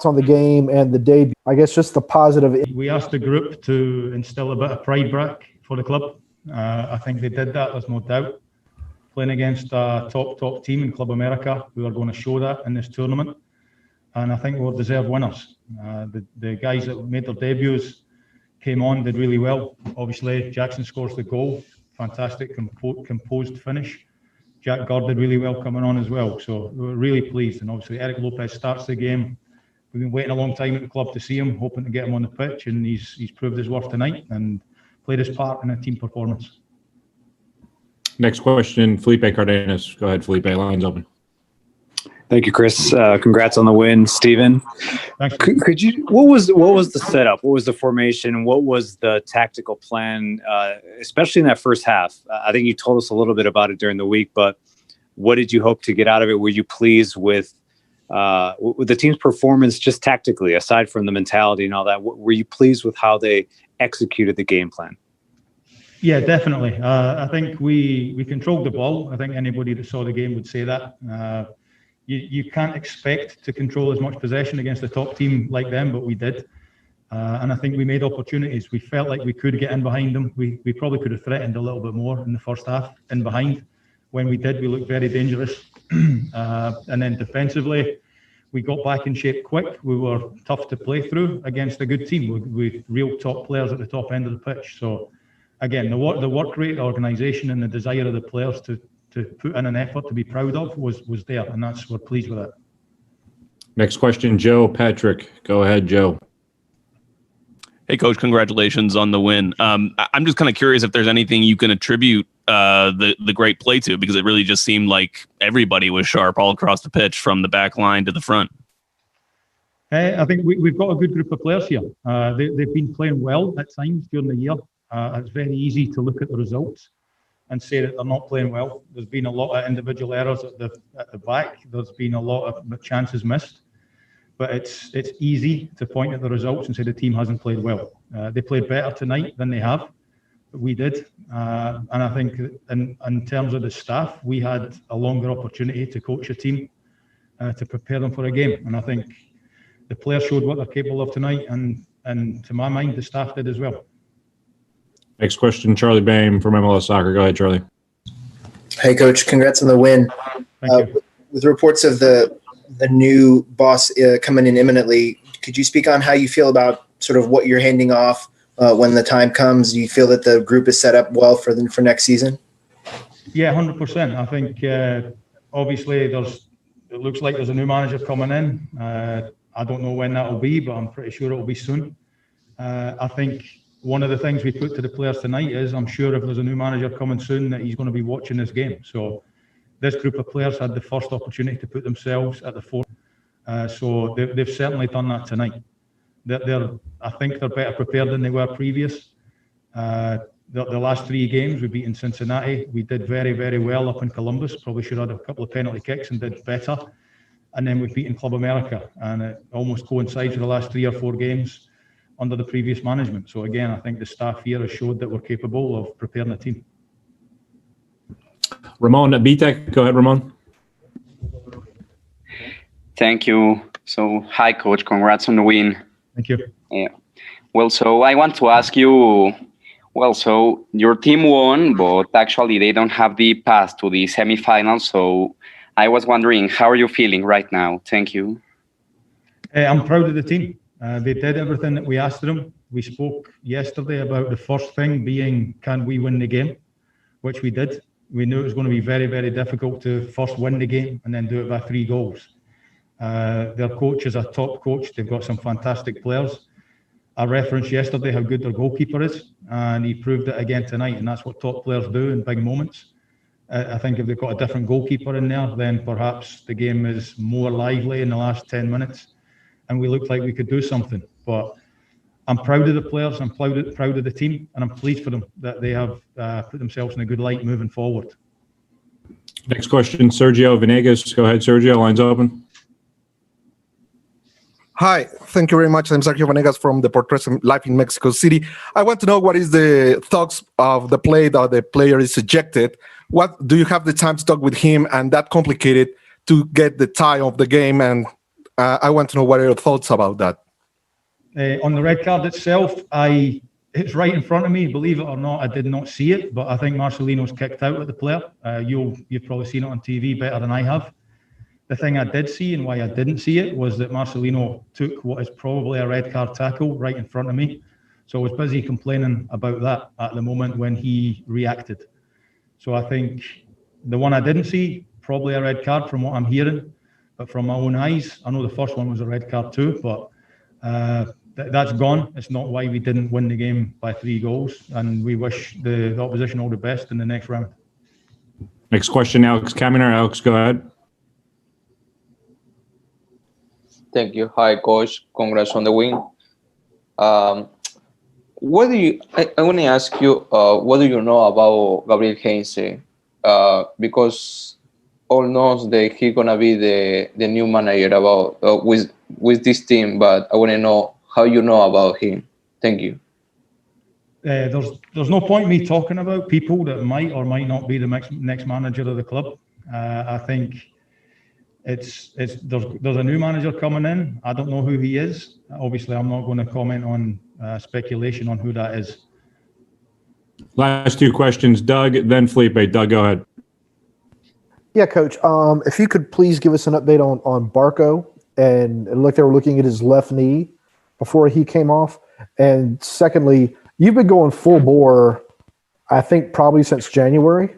on the game and the debut. I guess just the positive. We asked the group to instill a bit of pride back for the club. I think they did that, there's no doubt. Playing against a top team in Club America, we are going to show that in this tournament. And I think we're deserved winners. The guys that made their debuts came on, did really well. Obviously, Jackson scores the goal. Fantastic, composed finish. Jack Gord did really well coming on as well. So we were really pleased. And obviously, Eric Lopez starts the game. We've been waiting a long time at the club to see him, hoping to get him on the pitch. And he's proved his worth tonight and played his part in a team performance. Next question, Felipe Cardenas. Go ahead, Felipe. Line's open. Thank you, Chris. Congrats on the win, Steven. Thanks. Could you? What was the setup? What was the formation? What was the tactical plan? Especially in that first half. I think you told us a little bit about it during the week, but what did you hope to get out of it? Were you pleased with the team's performance, just tactically, aside from the mentality and all that? Were you pleased with how they executed the game plan? Yeah, definitely. I think we controlled the ball. I think anybody that saw the game would say that. You can't expect to control as much possession against a top team like them, but we did. And I think we made opportunities. We felt like we could get in behind them. We probably could have threatened a little bit more in the first half, in behind. When we did, we looked very dangerous. And then defensively, we got back in shape quick. We were tough to play through against a good team with real top players at the top end of the pitch. So again, the work rate, the organisation, and the desire of the players to put in an effort to be proud of was there, and we're pleased with that. Next question, Joe Patrick. Go ahead, Joe. Hey, Coach, congratulations on the win. I'm just kind of curious if there's anything you can attribute the great play to, because it really just seemed like everybody was sharp all across the pitch from the back line to the front. I think we've got a good group of players here. They've been playing well at times during the year. It's very easy to look at the results and say that they're not playing well. There's been a lot of individual errors at the back. There's been a lot of chances missed. But it's easy to point at the results and say the team hasn't played well. They played better tonight than they have. We did. And I think in terms of the staff, we had a longer opportunity to coach a team, to prepare them for a game. And I think the players showed what they're capable of tonight. And to my mind, the staff did as well. Next question, Charlie Bame from MLS Soccer. Go ahead, Charlie. Hey, Coach. Congrats on the win. Thank you. With reports of the new boss coming in imminently, could you speak on how you feel about sort of what you're handing off when the time comes? Do you feel that the group is set up well for next season? Yeah, 100%. I think obviously it looks like there's a new manager coming in. I don't know when that will be, but I'm pretty sure it will be soon. I think one of the things we put to the players tonight is I'm sure if there's a new manager coming soon that he's going to be watching this game. So this group of players had the first opportunity to put themselves at the fore. So they've certainly done that tonight. I think they're better prepared than they were previous. The last 3 games, we beat in Cincinnati. We did very, very well up in Columbus. Probably should have had a couple of penalty kicks and did better. And then we've beaten Club America. And it almost coincides with the last 3 or 4 games under the previous management. So again, I think the staff here has showed that we're capable of preparing a team. Ramon Abitek. Go ahead, Ramon. Thank you. So, hi, Coach. Congrats on the win. Thank you. Yeah. Well, so I want to ask you, so your team won, but actually they don't have the path to the semifinals. So I was wondering, how are you feeling right now? Thank you. I'm proud of the team. They did everything that we asked of them. We spoke yesterday about the first thing being, can we win the game? Which we did. We knew it was going to be very, very difficult to first win the game and then do it by 3 goals. Their coach is a top coach. They've got some fantastic players. I referenced yesterday how good their goalkeeper is, and he proved it again tonight, and that's what top players do in big moments. I think if they've got a different goalkeeper in there, then perhaps the game is more lively in the last 10 minutes, and we looked like we could do something. But I'm proud of the players, I'm proud of the team, and I'm pleased for them that they have put themselves in a good light moving forward. Next question, Sergio Venegas. Go ahead, Sergio. Line's open. Hi, thank you very much. I'm Sergio Vanegas from Deportes Live in Mexico City. I want to know what is the thoughts of the play that the player is ejected. What do you have the time to talk with him and that complicated to get the tie of the game and I want to know what are your thoughts about that. On the red card itself, it's right in front of me. Believe it or not, I did not see it, but I think Marcelino's kicked out at the player. You've probably seen it on TV better than I have. The thing I did see and why I didn't see it was that Marcelino took what is probably a red card tackle right in front of me. So I was busy complaining about that at the moment when he reacted. So I think the one I didn't see, probably a red card from what I'm hearing, but from my own eyes, I know the first one was a red card too, but that's gone. It's not why we didn't win the game by 3 goals, and we wish the opposition all the best in the next round. Next question, Alex Kaminer. Alex, go ahead. Thank you. Hi, Coach. Congrats on the win. What do you? I want to ask you. What do you know about Gabriel Heinze? Because all knows that he's gonna be the new manager about with this team. But I want to know how you know about him. Thank you. There's no point me talking about people that might or might not be the next manager of the club. I think there's a new manager coming in. I don't know who he is. Obviously, I'm not going to comment on speculation on who that is. Last 2 questions, Doug, then Felipe. Doug, go ahead. Yeah, Coach. If you could please give us an update on Barco, and it looked like they were looking at his left knee before he came off. And secondly, you've been going full bore, I think probably since January,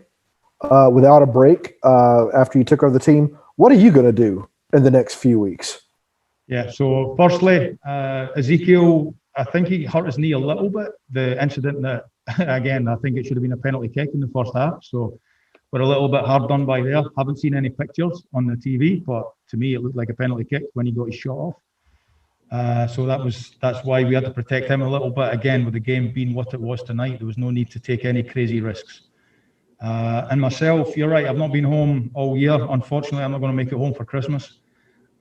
without a break after you took over the team. What are you going to do in the next few weeks? Yeah, so firstly, Ezekiel, I think he hurt his knee a little bit. The incident that, again, I think it should have been a penalty kick in the first half. So we're a little bit hard done by there. Haven't seen any pictures on the TV, but to me, it looked like a penalty kick when he got his shot off. So that's why we had to protect him a little bit. Again, with the game being what it was tonight, there was no need to take any crazy risks. And myself, you're right, I've not been home all year. Unfortunately, I'm not going to make it home for Christmas.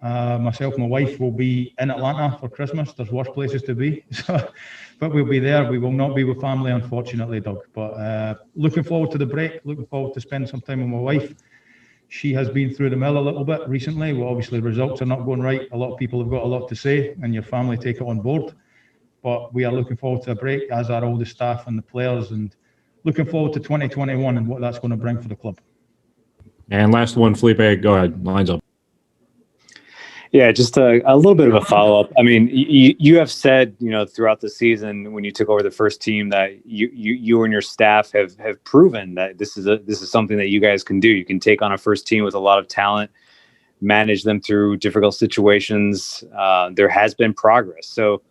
Myself and my wife will be in Atlanta for Christmas. There's worse places to be. But we'll be there. We will not be with family, unfortunately, Doug. But looking forward to the break, looking forward to spending some time with my wife. She has been through the mill a little bit recently. Well, obviously, results are not going right. A lot of people have got a lot to say, and your family take it on board. But we are looking forward to a break, as are all the staff and the players, and looking forward to 2021 and what that's going to bring for the club. And last one, Felipe, go ahead. Lines up. Yeah, just a little bit of a follow-up. I mean, you have said, throughout the season when you took over the first team that you and your staff have proven that this is something that you guys can do. You can take on a first team with a lot of talent, manage them through difficult situations. There has been progress. So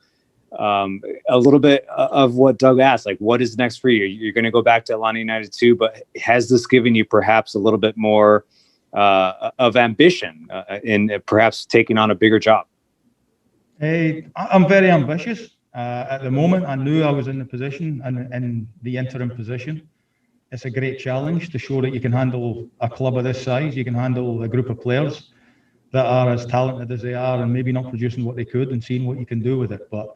a little bit of what Doug asked, like, what is next for you? You're going to go back to Atlanta United too, but has this given you perhaps a little bit more of ambition in perhaps taking on a bigger job? I'm very ambitious. At the moment, I knew I was in the position and in the interim position. It's a great challenge to show that you can handle a club of this size. You can handle a group of players that are as talented as they are and maybe not producing what they could, and seeing what you can do with it. But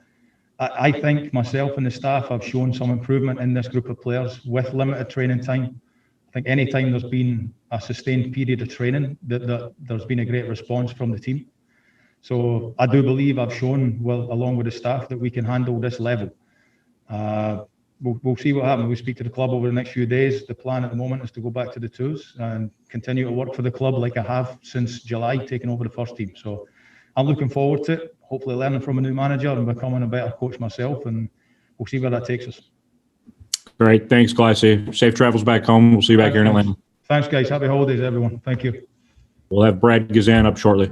I think myself and the staff have shown some improvement in this group of players with limited training time. I think any time there's been a sustained period of training, that there's been a great response from the team. So I do believe I've shown, well, along with the staff, that we can handle this level. We'll see what happens. We'll speak to the club over the next few days. The plan at the moment is to go back to the twos and continue to work for the club like I have since July, taking over the first team. So I'm looking forward to it, hopefully learning from a new manager and becoming a better coach myself, and we'll see where that takes us. Great. Thanks, Glassy. Safe travels back home. We'll see you back here in Atlanta. Thanks, guys. Happy holidays, everyone. Thank you. We'll have Brad Gazan up shortly.